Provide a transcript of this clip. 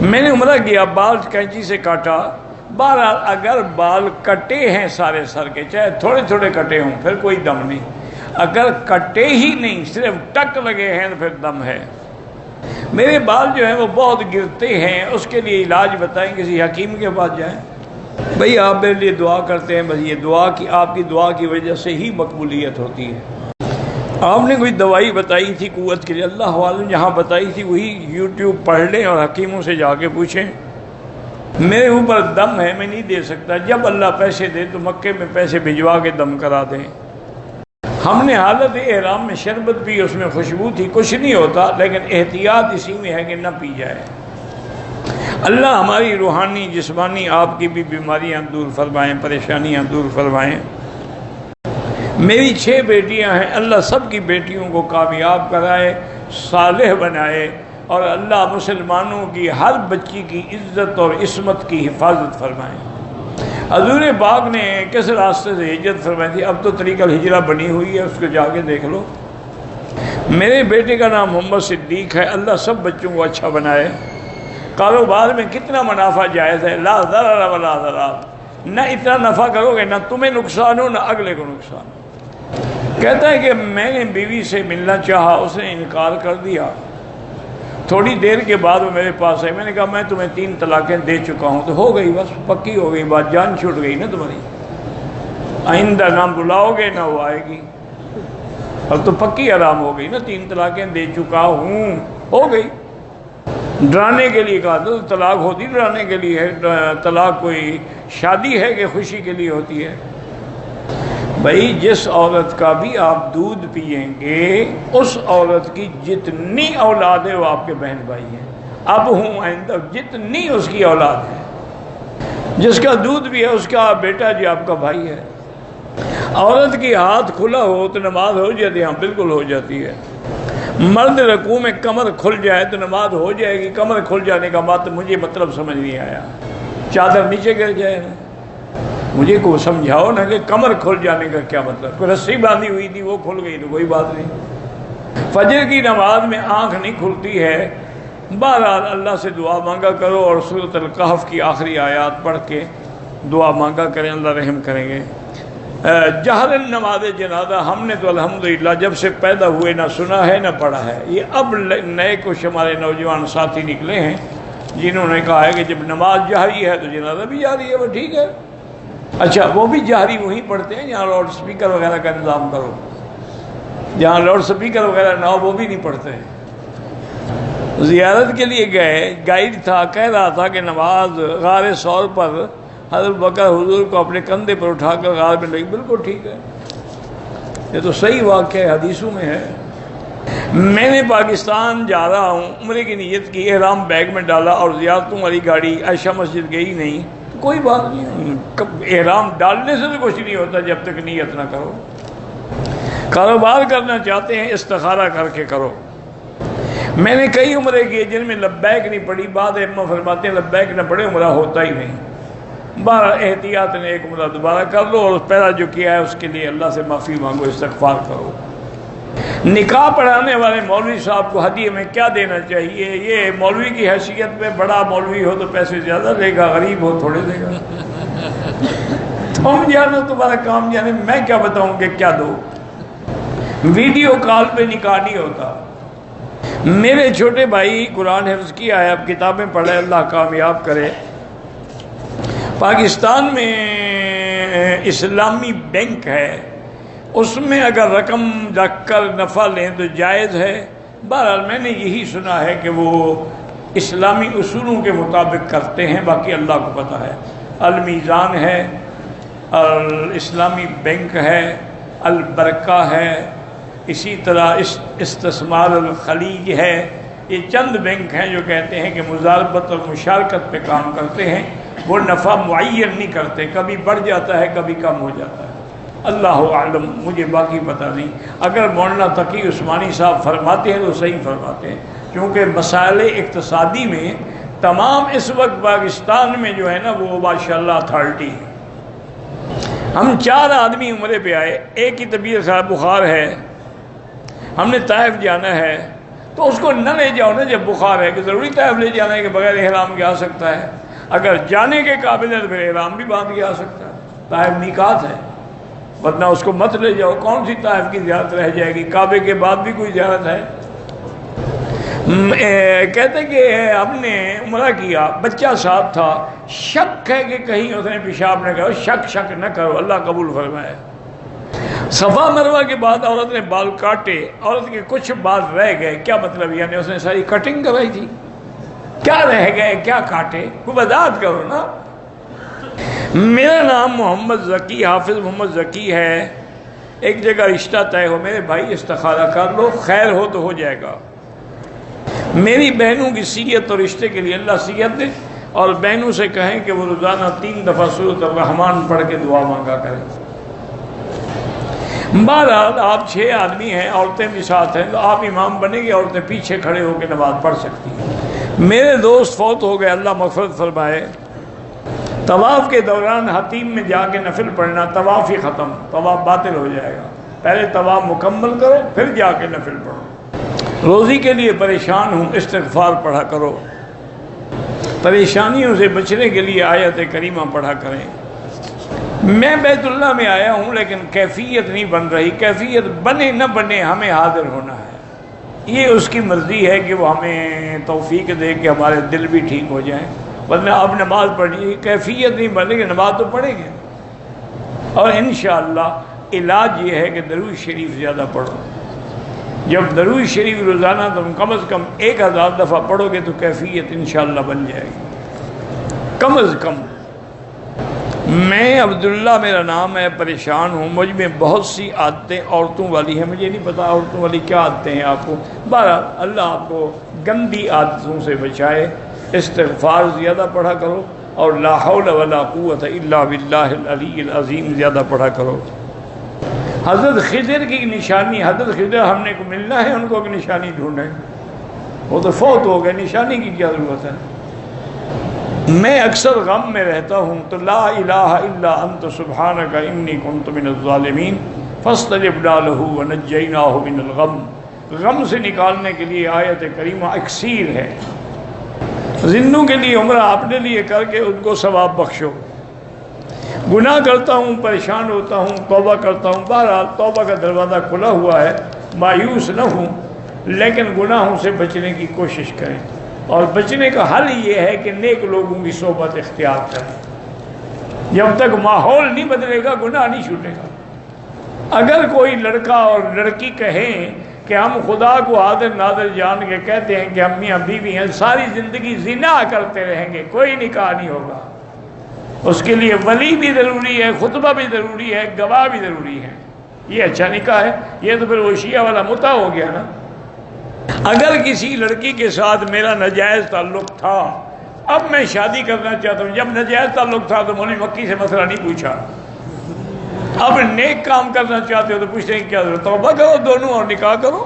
میں نے عمرہ کیا، بال کینچی سے کاٹا، بہرحال اگر بال کٹے ہیں سارے سر کے، چاہے تھوڑے تھوڑے کٹے ہوں، پھر کوئی دم نہیں، اگر کٹے ہی نہیں صرف ٹک لگے ہیں تو پھر دم ہے۔ میرے بال جو ہیں وہ بہت گرتے ہیں، اس کے لیے علاج بتائیں، کسی حکیم کے پاس جائیں۔ بھئی آپ میرے لیے دعا کرتے ہیں، بس یہ دعا کی، آپ کی دعا کی وجہ سے ہی مقبولیت ہوتی ہے۔ آپ نے کوئی دوائی بتائی تھی قوت کے لیے، اللہ عالم جہاں بتائی تھی وہی یوٹیوب پڑھ لیں اور حکیموں سے جا کے پوچھیں۔ میرے اوپر دم ہے، میں نہیں دے سکتا، جب اللہ پیسے دے تو مکے میں پیسے بھجوا کے دم کرا دیں۔ ہم نے حالت احرام میں شربت پی، اس میں خوشبو تھی، کچھ نہیں ہوتا، لیکن احتیاط اسی میں ہے کہ نہ پی جائے۔ اللہ ہماری روحانی جسمانی آپ کی بھی بیماریاں دور فرمائیں، پریشانیاں دور فرمائیں۔ میری 6 بیٹیاں ہیں، اللہ سب کی بیٹیوں کو کامیاب کرائے، صالح بنائے، اور اللہ مسلمانوں کی ہر بچی کی عزت اور عصمت کی حفاظت فرمائے۔ حضور پاک نے کس راستے سے ہجرت فرمائی تھی؟ اب تو طریقہ الہجرہ بنی ہوئی ہے، اس کو جا کے دیکھ لو۔ میرے بیٹے کا نام محمد صدیق ہے، اللہ سب بچوں کو اچھا بنائے۔ کاروبار میں کتنا منافع جائز ہے، لا ضرر ولا ضرار، نہ اتنا نفع کرو گے نہ تمہیں نقصان ہو نہ اگلے کو نقصان ہو۔ کہتا ہے کہ میں نے بیوی سے ملنا چاہا، اس نے انکار کر دیا۔ تھوڑی دیر کے بعد وہ میرے پاس ہے، میں نے کہا میں تمہیں 3 طلاقیں دے چکا ہوں، تو ہو گئی، بس پکی ہو گئی بات، جان چھوٹ گئی نا تمہاری، آئندہ نہ بلاؤ گے نہ وہ آئے گی، اب تو پکی حرام ہو گئی نا، 3 طلاقیں دے چکا ہوں، ہو گئی۔ ڈرانے کے لیے کہا تو طلاق ہوتی ڈرانے کے لیے ہے، طلاق کوئی شادی ہے کہ خوشی کے لیے ہوتی ہے؟ بھائی جس عورت کا بھی آپ دودھ پئیں گے، اس عورت کی جتنی اولاد ہے وہ آپ کے بہن بھائی ہیں، اب ہوں آئندہ جتنی اس کی اولاد ہے، جس کا دودھ بھی ہے اس کا بیٹا جی آپ کا بھائی ہے۔ عورت کی ہاتھ کھلا ہو تو نماز ہو جاتی ہے، ہاں بالکل ہو جاتی ہے۔ مرد رکوع میں کمر کھل جائے تو نماز ہو جائے گی، کمر کھل جانے کا بات مجھے مطلب سمجھ نہیں آیا، چادر نیچے گر جائے نا، مجھے کو سمجھاؤ نا کہ کمر کھل جانے کا کیا مطلب، کوئی رسی باندھی ہوئی تھی وہ کھل گئی تو کوئی بات نہیں۔ فجر کی نماز میں آنکھ نہیں کھلتی ہے، بہرحال اللہ سے دعا مانگا کرو، اور سورۃ الکہف کی آخری آیات پڑھ کے دعا مانگا کریں، اللہ رحم کریں گے۔ جہر نماز جنازہ ہم نے تو الحمدللہ جب سے پیدا ہوئے نہ سنا ہے نہ پڑھا ہے، یہ اب نئے کچھ ہمارے نوجوان ساتھی نکلے ہیں جنہوں نے کہا ہے کہ جب نماز جہری ہے تو جنازہ بھی جہری ہے، وہ ٹھیک ہے۔ اچھا وہ بھی جہری وہیں پڑھتے ہیں جہاں لاؤڈ سپیکر وغیرہ کا انتظام کرو، جہاں لاؤڈ سپیکر وغیرہ نہ ہو وہ بھی نہیں پڑھتے ہیں۔ زیارت کے لیے گئے، گائیڈ تھا، کہہ رہا تھا کہ نماز غار ثور پر حضرت بکر حضور کو اپنے کندھے پر اٹھا کر غار میں لگی، بالکل ٹھیک ہے، یہ تو صحیح واقعہ ہے، حدیثوں میں ہے۔ میں نے پاکستان جا رہا ہوں، عمرے کی نیت کی، احرام بیگ میں ڈالا اور زیارتوں والی گاڑی عائشہ مسجد گئی نہیں، تو کوئی بات نہیں، احرام ڈالنے سے تو کچھ نہیں ہوتا جب تک نیت نہ کرو۔ کاروبار کرنا چاہتے ہیں استخارہ کر کے کرو۔ میں نے کئی عمرے کیے جن میں لبیک نہیں پڑی، بعد ائمہ فرماتے ہیں لبیک نہ پڑے عمرہ ہوتا ہی نہیں۔ بہرحال احتیاط نے ایک عمرہ دوبارہ کر لو، اور پہلا جو کیا ہے اس کے لیے اللہ سے معافی مانگو، استغفار کرو۔ نکاح پڑھانے والے مولوی صاحب کو ہدیے میں کیا دینا چاہیے؟ یہ مولوی کی حیثیت میں بڑا مولوی ہو تو پیسے زیادہ دے گا، غریب ہو تھوڑے دے گا۔ تم جانو تمہارا کام جانے، میں کیا بتاؤں کہ کیا دو۔ ویڈیو کال پہ نکاح نہیں ہوتا۔ میرے چھوٹے بھائی قرآن حفظ کیا ہے، اب کتابیں پڑھے، اللہ کامیاب کرے۔ پاکستان میں اسلامی بینک ہے، اس میں اگر رقم رکھ کر نفع لیں تو جائز ہے۔ بہرحال میں نے یہی سنا ہے کہ وہ اسلامی اصولوں کے مطابق کرتے ہیں، باقی اللہ کو پتہ ہے۔ المیزان ہے، اسلامی بینک ہے، البرکہ ہے، اسی طرح استثمار الخلیج ہے، یہ چند بینک ہیں جو کہتے ہیں کہ مزاربت اور مشارکت پہ کام کرتے ہیں، وہ نفع معین نہیں کرتے، کبھی بڑھ جاتا ہے کبھی کم ہو جاتا ہے، اللہ اعلم، مجھے باقی پتہ نہیں۔ اگر مولانا تقی عثمانی صاحب فرماتے ہیں تو صحیح فرماتے ہیں، کیونکہ مسائل اقتصادی میں تمام اس وقت پاکستان میں جو ہے نا وہ ماشاءاللہ اتھارٹی ہے۔ ہم 4 آدمی عمرے پہ آئے، ایک کی طبیعت خراب، بخار ہے، ہم نے طائف جانا ہے، تو اس کو نہ لے جاؤ نا جب بخار ہے، کہ ضروری طائف لے جانا ہے کہ بغیر احرام کے آ سکتا ہے؟ اگر جانے کے قابل ہے تو پھر احرام بھی باندھ کے آ سکتا ہے، طائف میقات ہے، ورنہ اس کو مت لے جاؤ۔ کون سی طائف کی زیارت رہ جائے گی؟ کعبے کے بعد بھی کوئی زیارت ہے؟ کہتے کہ ہم نے عمرہ کیا، بچہ ساتھ تھا، شک ہے کہ کہیں اس نے پیشاب نہ کرو، شک نہ کرو، اللہ قبول فرمائے۔ صفا مروہ کے بعد عورت نے بال کاٹے، عورت کے کچھ بال رہ گئے، کیا مطلب؟ یعنی اس نے ساری کٹنگ کرائی تھی؟ کیا رہ گئے، کیا کاٹے؟ کوئی وضاحت کرو نا۔ میرا نام محمد ذکی، حافظ محمد ذکی ہے، ایک جگہ رشتہ طے ہو، میرے بھائی استخارہ کر لو، خیر ہو تو ہو جائے گا۔ میری بہنوں کی سیت اور رشتے کے لیے اللہ سیت دے، اور بہنوں سے کہیں کہ وہ روزانہ 3 دفعہ سورۃ الرحمن پڑھ کے دعا مانگا کریں۔ بہرحال آپ 6 آدمی ہیں، عورتیں بھی ساتھ ہیں، تو آپ امام بنیں گے، عورتیں پیچھے کھڑے ہو کے نماز پڑھ سکتی ہیں۔ میرے دوست فوت ہو گئے، اللہ مغفرت فرمائے۔ طواف کے دوران حتیم میں جا کے نفل پڑھنا، طواف ہی ختم، طواف باطل ہو جائے گا۔ پہلے طواف مکمل کرو، پھر جا کے نفل پڑھو۔ روزی کے لیے پریشان ہوں، استغفار پڑھا کرو۔ پریشانیوں سے بچنے کے لیے آیت کریمہ پڑھا کریں۔ میں بیت اللہ میں آیا ہوں لیکن کیفیت نہیں بن رہی، کیفیت بنے نہ بنے ہمیں حاضر ہونا ہے، یہ اس کی مرضی ہے کہ وہ ہمیں توفیق دے کہ ہمارے دل بھی ٹھیک ہو جائیں، ورنہ اب نماز پڑھنی، کیفیت نہیں بنے گی، نماز تو پڑھیں گے۔ اور انشاءاللہ علاج یہ ہے کہ درود شریف زیادہ پڑھو۔ جب درود شریف روزانہ تم کم از کم 1000 دفعہ پڑھو گے تو کیفیت انشاءاللہ بن جائے گی، کم از کم۔ میں عبداللہ میرا نام ہے، پریشان ہوں، مجھ میں بہت سی عادتیں عورتوں والی ہیں، مجھے نہیں پتا عورتوں والی کیا عادتیں ہیں آپ کو۔ بہرحال اللہ آپ کو گندی عادتوں سے بچائے، استغفار زیادہ پڑھا کرو، اور لا حول ولا قوت الا باللہ العلی العظیم زیادہ پڑھا کرو۔ حضرت خضر کی نشانی، حضرت خضر ہم نے کو ملنا ہے، ان کو ایک نشانی ڈھونڈیں، وہ تو فوت ہو گئے، نشانی کی کیا ضرورت ہے؟ میں اکثر غم میں رہتا ہوں تو لا الہ الا انت سبحانک انی کنت من الظالمین فاستجبنا له ونجیناہ من الغم۔ غم سے نکالنے کے لیے آیت کریمہ اکسیر ہے۔ زندوں کے لیے عمرہ اپنے لیے کر کے ان کو ثواب بخشو۔ گناہ کرتا ہوں، پریشان ہوتا ہوں، توبہ کرتا ہوں، بہرحال توبہ کا دروازہ کھلا ہوا ہے، مایوس نہ ہوں، لیکن گناہوں سے بچنے کی کوشش کریں، اور بچنے کا حل یہ ہے کہ نیک لوگوں کی صحبت اختیار کریں۔ جب تک ماحول نہیں بدلے گا گناہ نہیں چھوٹے گا۔ اگر کوئی لڑکا اور لڑکی کہیں کہ ہم خدا کو حاضر ناظر جان کے کہتے ہیں کہ ہم میاں بیوی ہیں، ساری زندگی زنا کرتے رہیں گے، کوئی نکاح نہیں ہوگا۔ اس کے لیے ولی بھی ضروری ہے، خطبہ بھی ضروری ہے، گواہ بھی ضروری ہے۔ یہ اچھا نکاح ہے؟ یہ تو پھر وہ شیعہ والا متع ہو گیا نا۔ اگر کسی لڑکی کے ساتھ میرا ناجائز تعلق تھا، اب میں شادی کرنا چاہتا ہوں، جب ناجائز تعلق تھا تو مولوی مکی سے مسئلہ نہیں پوچھا، اب نیک کام کرنا چاہتے ہو تو پوچھتے ہیں کیا ضرورت، توبہ کرو دونوں اور نکاح کرو۔